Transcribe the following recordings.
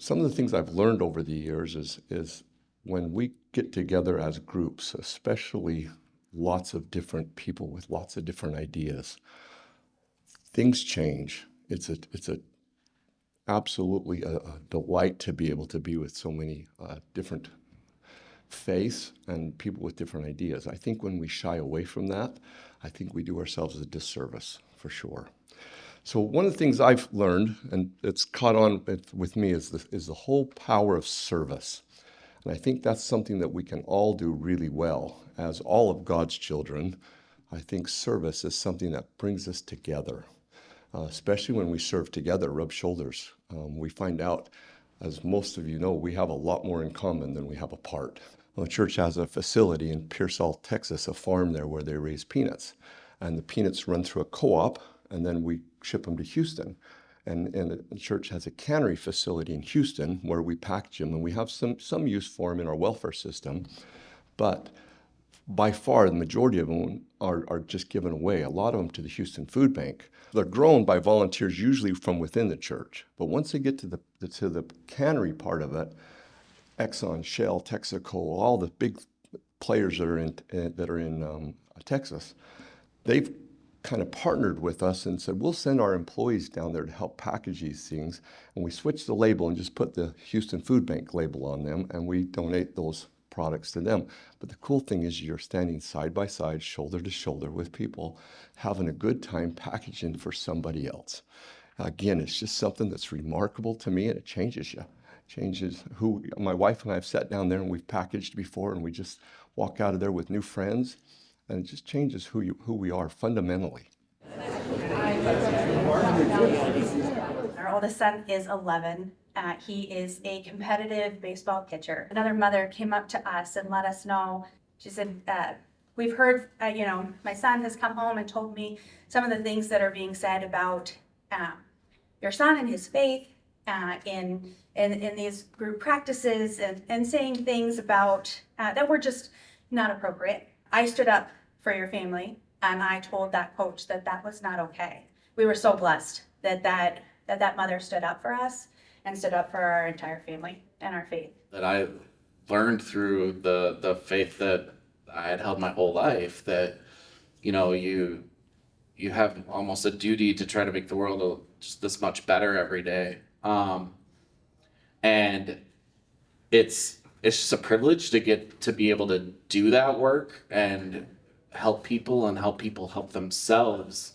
some of the things I've learned over the years is when we get together as groups, especially lots of different people with lots of different ideas, things change. It's a absolutely a delight to be able to be with so many different faiths and people with different ideas. I think when we shy away from that, I think we do ourselves a disservice for sure. So one of the things I've learned, and it's caught on with me, is the whole power of service. And I think that's something that we can all do really well. As all of God's children, I think service is something that brings us together, especially when we serve together, rub shoulders. We find out, as most of you know, we have a lot more in common than we have apart. Well, the church has a facility in Pearsall, Texas, a farm there where they raise peanuts. And the peanuts run through a co-op, and then we ship them to Houston. And the church has a cannery facility in Houston where we package them, and we have some use for them in our welfare system. But by far, the majority of them are just given away, a lot of them to the Houston Food Bank. They're grown by volunteers, usually from within the church. But once they get to the cannery part of it, Exxon, Shell, Texaco, all the big players that are in Texas, they've kind of partnered with us and said, we'll send our employees down there to help package these things. And we switched the label and just put the Houston Food Bank label on them, and we donate those products to them. But the cool thing is you're standing side by side, shoulder to shoulder with people, having a good time packaging for somebody else. Again, it's just something that's remarkable to me, and it changes you. Changes who my wife and I have sat down there and we've packaged before, and we just walk out of there with new friends, and it just changes who we are fundamentally. Our oldest son is 11. He is a competitive baseball pitcher. Another mother came up to us and let us know. She said, we've heard, my son has come home and told me some of the things that are being said about your son and his faith in these group practices and saying things about that were just not appropriate. I stood up for your family, and I told that coach that was not okay. We were so blessed that mother stood up for us and stood up for our entire family and our faith. That I learned through the faith that I had held my whole life, that you have almost a duty to try to make the world just this much better every day. And it's just a privilege to get to be able to do that work and help people and help people help themselves.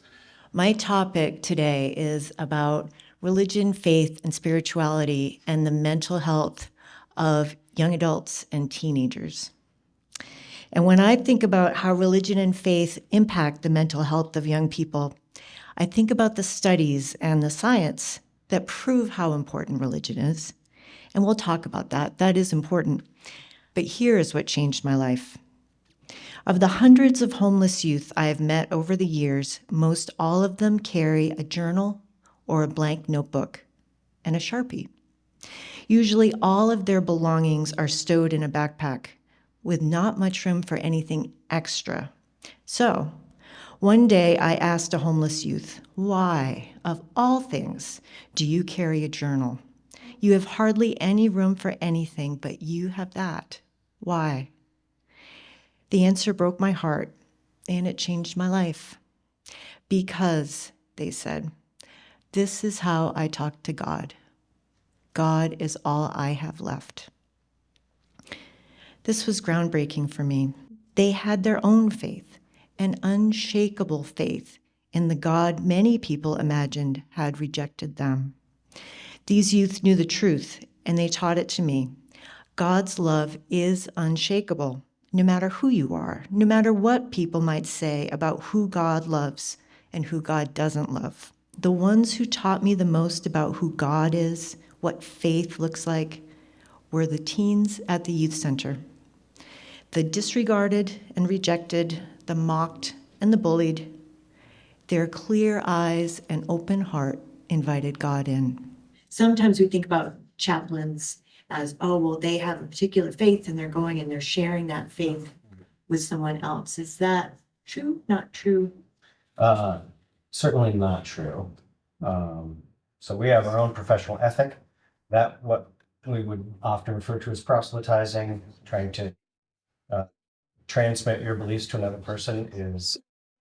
My topic today is about religion, faith, and spirituality and the mental health of young adults and teenagers. And when I think about how religion and faith impact the mental health of young people, I think about the studies and the science that prove how important religion is. And we'll talk about that. That is important. But here is what changed my life. Of the hundreds of homeless youth I have met over the years, most all of them carry a journal or a blank notebook and a Sharpie. Usually all of their belongings are stowed in a backpack with not much room for anything extra. So, one day I asked a homeless youth, why, of all things, do you carry a journal? You have hardly any room for anything, but you have that. Why? The answer broke my heart, and it changed my life. Because, they said, this is how I talk to God. God is all I have left. This was groundbreaking for me. They had their own faith, an unshakable faith in the God many people imagined had rejected them. These youth knew the truth, and they taught it to me. God's love is unshakable, no matter who you are, no matter what people might say about who God loves and who God doesn't love. The ones who taught me the most about who God is, what faith looks like, were the teens at the youth center. The disregarded and rejected, the mocked and the bullied. Their clear eyes and open heart invited God in. Sometimes we think about chaplains as, oh, well, they have a particular faith and they're going and they're sharing that faith with someone else. Is that true? Not true? Certainly not true. So we have our own professional ethic. That what we would often refer to as proselytizing, trying to transmit your beliefs to another person, is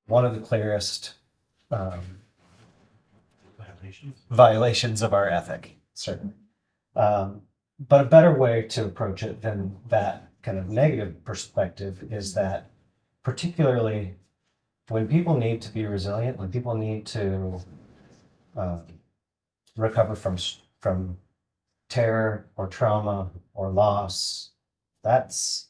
one of the clearest violations of our ethic, certainly. But a better way to approach it than that kind of negative perspective is that, particularly when people need to be resilient, when people need to recover from terror or trauma or loss, that's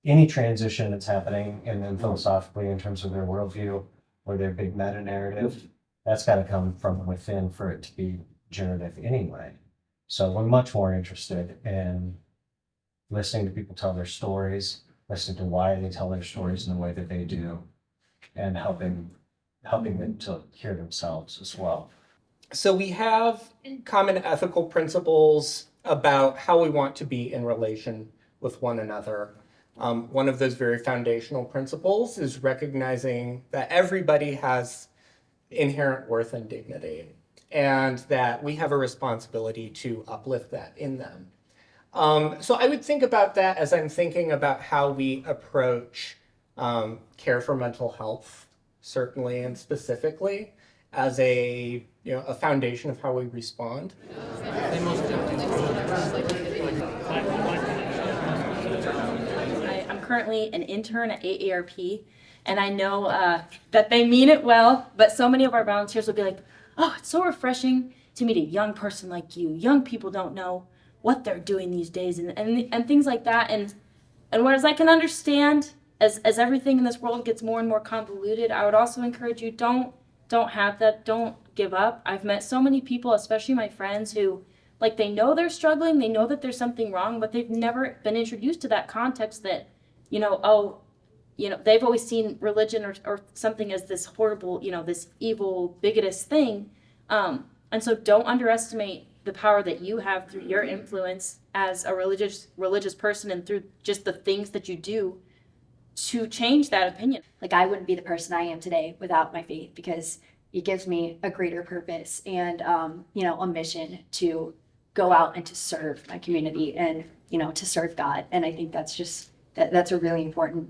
any transition that's happening, and then philosophically in terms of their worldview or their big meta narrative, that's got to come from within for it to be generative anyway. So we're much more interested in listening to people tell their stories, listening to why they tell their stories in the way that they do, and helping them to hear themselves as well. So we have common ethical principles about how we want to be in relation with one another. One of those very foundational principles is recognizing that everybody has inherent worth and dignity, and that we have a responsibility to uplift that in them. So I would think about that as I'm thinking about how we approach care for mental health, certainly and specifically, as a foundation of how we respond. I'm currently an intern at AARP, and I know that they mean it well, but so many of our volunteers will be like, oh, it's so refreshing to meet a young person like you. Young people don't know what they're doing these days, and things like that. And whereas I can understand, as everything in this world gets more and more convoluted, I would also encourage you, don't have that, don't give up. I've met so many people, especially my friends, who, like, they know they're struggling, they know that there's something wrong, but they've never been introduced to that context that, they've always seen religion or something as this horrible, this evil, bigotous thing. And so don't underestimate the power that you have through your influence as a religious person and through just the things that you do to change that opinion. Like, I wouldn't be the person I am today without my faith, because it gives me a greater purpose and, a mission to go out and to serve my community and, to serve God. And I think that's just, that's a really important,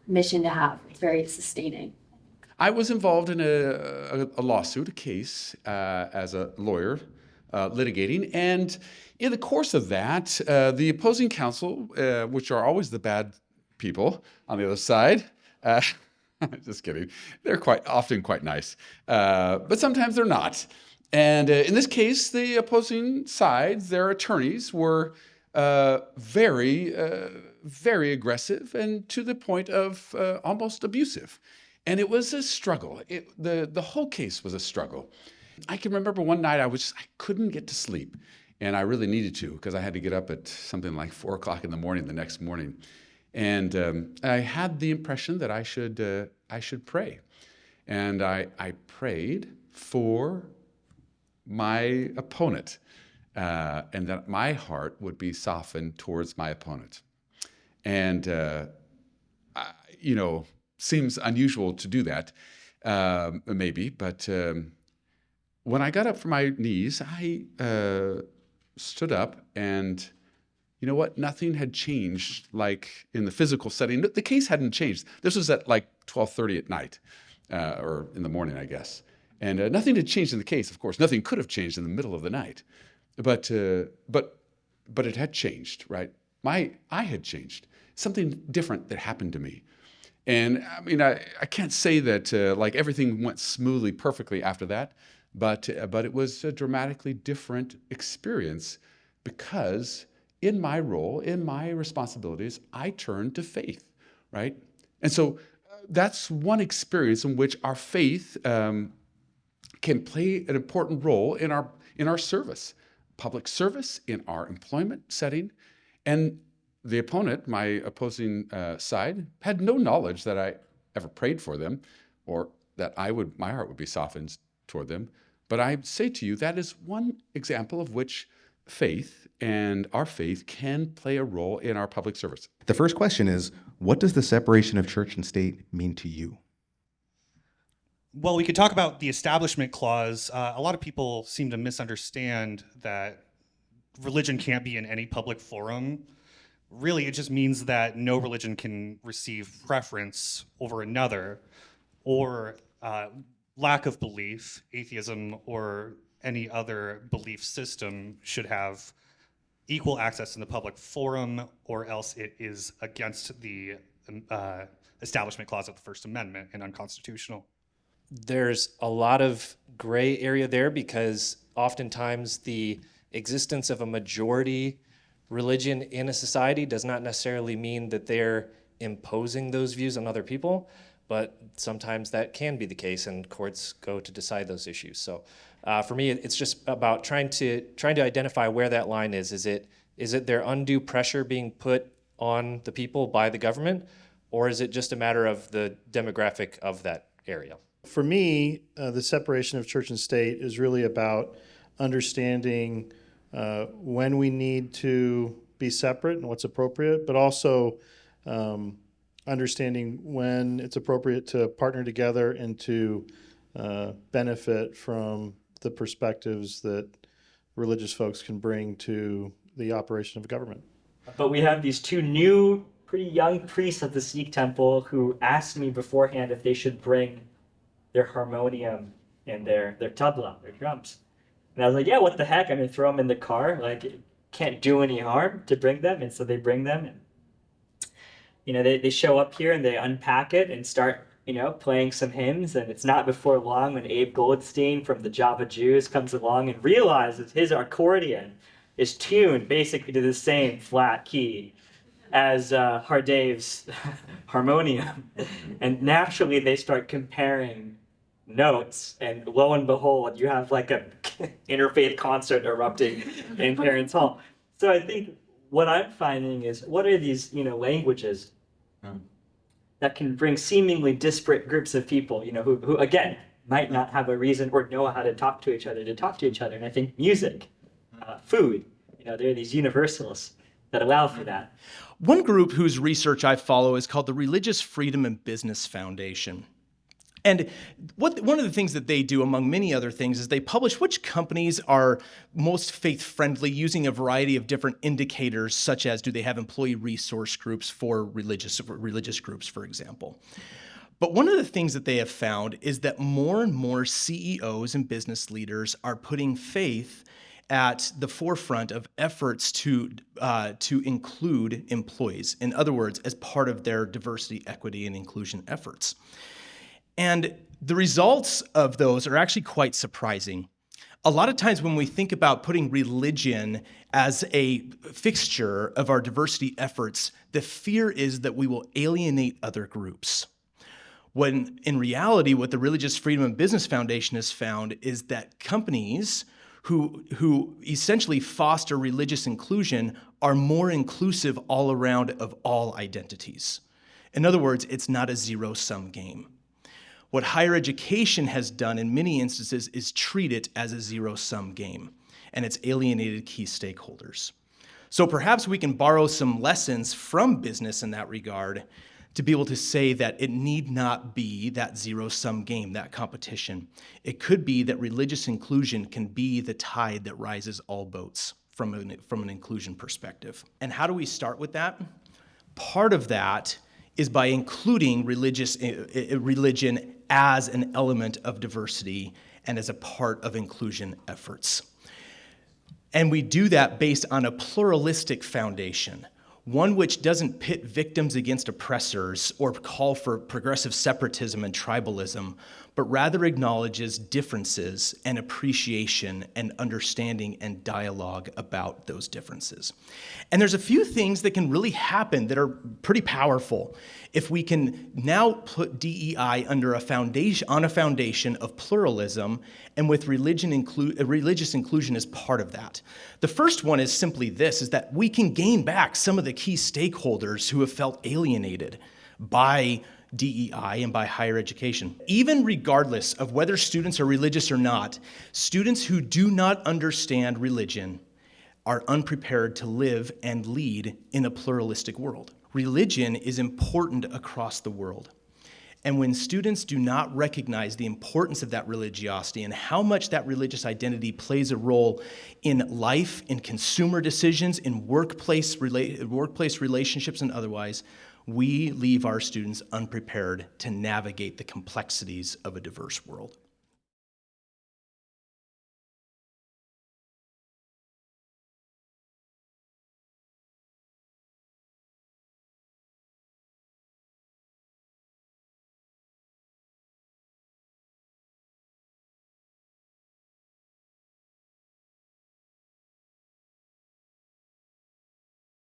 mission to have. It's very sustaining. I was involved in a lawsuit, a case, as a lawyer, litigating. And in the course of that, the opposing counsel, which are always the bad people on the other side, just kidding, they're quite often quite nice, but sometimes they're not. And in this case, the opposing sides, their attorneys, were very, very aggressive and to the point of almost abusive. And it was a struggle. The whole case was a struggle. I can remember one night I couldn't get to sleep, and I really needed to, because I had to get up at something like 4 o'clock in the morning the next morning. And I had the impression that I should pray. And I prayed for my opponent, and that my heart would be softened towards my opponent. And, seems unusual to do that, maybe, but when I got up from my knees, I stood up, and you know what? Nothing had changed, like in the physical setting. The case hadn't changed. This was at like 12:30 at night, or in the morning, I guess. And nothing had changed in the case, of course. Nothing could have changed in the middle of the night. But it had changed, right? I had changed. Something different that happened to me. And I mean, I can't say that like everything went smoothly, perfectly after that, but it was a dramatically different experience, because in my role, in my responsibilities, I turned to faith, right? And so that's one experience in which our faith can play an important role in our service, public service, in our employment setting. And the opponent, my opposing side, had no knowledge that I ever prayed for them, or that my heart would be softened toward them. But I say to you, that is one example of which faith and our faith can play a role in our public service. The first question is, what does the separation of church and state mean to you? Well, we could talk about the Establishment Clause. A lot of people seem to misunderstand that religion can't be in any public forum, really it just means that no religion can receive preference over another, or lack of belief, atheism, or any other belief system should have equal access in the public forum, or else it is against the Establishment Clause of the First Amendment and unconstitutional. There's a lot of gray area there because oftentimes the existence of a majority religion in a society does not necessarily mean that they're imposing those views on other people, but sometimes that can be the case, and courts go to decide those issues. So for me, it's just about trying to identify where that line is. Is it their undue pressure being put on the people by the government, or is it just a matter of the demographic of that area? For me, the separation of church and state is really about understanding when we need to be separate and what's appropriate, but also understanding when it's appropriate to partner together and to benefit from the perspectives that religious folks can bring to the operation of government. But we have these two new, pretty young priests at the Sikh temple who asked me beforehand if they should bring their harmonium and their tabla, their drums. And I was like, yeah, what the heck? I'm going to throw them in the car. Like, it can't do any harm to bring them. And so they bring them. And, they show up here and they unpack it and start, playing some hymns. And it's not before long when Abe Goldstein from the Java Jews comes along and realizes his accordion is tuned basically to the same flat key as Hardev's harmonium. And naturally they start comparing notes, and lo and behold, you have like a interfaith concert erupting in Parents Hall. So I think what I'm finding is, what are these, languages that can bring seemingly disparate groups of people, who again, might not have a reason or know how to talk to each other. And I think music, food, there are these universals that allow for that. One group whose research I follow is called the Religious Freedom and Business Foundation. And one of the things that they do, among many other things, is they publish which companies are most faith-friendly using a variety of different indicators, such as do they have employee resource groups for religious groups, for example. But one of the things that they have found is that more and more CEOs and business leaders are putting faith at the forefront of efforts to include employees. In other words, as part of their diversity, equity, and inclusion efforts. And the results of those are actually quite surprising. A lot of times when we think about putting religion as a fixture of our diversity efforts, the fear is that we will alienate other groups. When in reality, what the Religious Freedom and Business Foundation has found is that companies who essentially foster religious inclusion are more inclusive all around of all identities. In other words, it's not a zero-sum game. What higher education has done in many instances is treat it as a zero-sum game, and it's alienated key stakeholders. So perhaps we can borrow some lessons from business in that regard to be able to say that it need not be that zero-sum game, that competition. It could be that religious inclusion can be the tide that rises all boats from an inclusion perspective. And how do we start with that? Part of that is by including religion as an element of diversity and as a part of inclusion efforts. And we do that based on a pluralistic foundation, one which doesn't pit victims against oppressors or call for progressive separatism and tribalism, but rather acknowledges differences and appreciation and understanding and dialogue about those differences. And there's a few things that can really happen that are pretty powerful if we can now put DEI under a foundation of pluralism and with religious inclusion as part of that. The first one is simply this, is that we can gain back some of the key stakeholders who have felt alienated by DEI and by higher education. Even regardless of whether students are religious or not, students who do not understand religion are unprepared to live and lead in a pluralistic world. Religion is important across the world. And when students do not recognize the importance of that religiosity and how much that religious identity plays a role in life, in consumer decisions, in workplace relationships and otherwise, we leave our students unprepared to navigate the complexities of a diverse world.